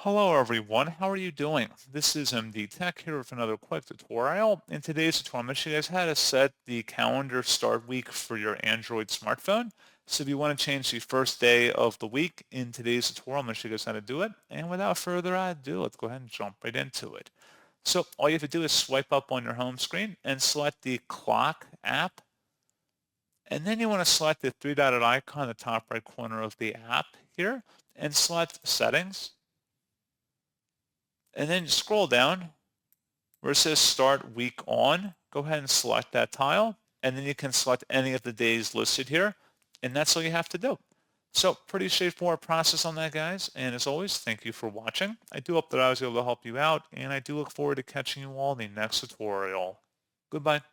Hello everyone, how are you doing? This is MD Tech here with another quick tutorial. In today's tutorial, I'm going to show you guys how to set the calendar start week for your Android smartphone. So if you want to change the first day of the week in today's tutorial, I'm going to show you guys how to do it. And without further ado, let's go ahead and jump right into it. So all you have to do is swipe up on your home screen and select the clock app. And then you want to select the three-dotted icon in the top right corner of the app here and select settings. And then scroll down where it says start week on. Go ahead and select that tile. And then you can select any of the days listed here. And that's all you have to do. So pretty straightforward process on that, guys. And as always, thank you for watching. I do hope that I was able to help you out. And I do look forward to catching you all in the next tutorial. Goodbye.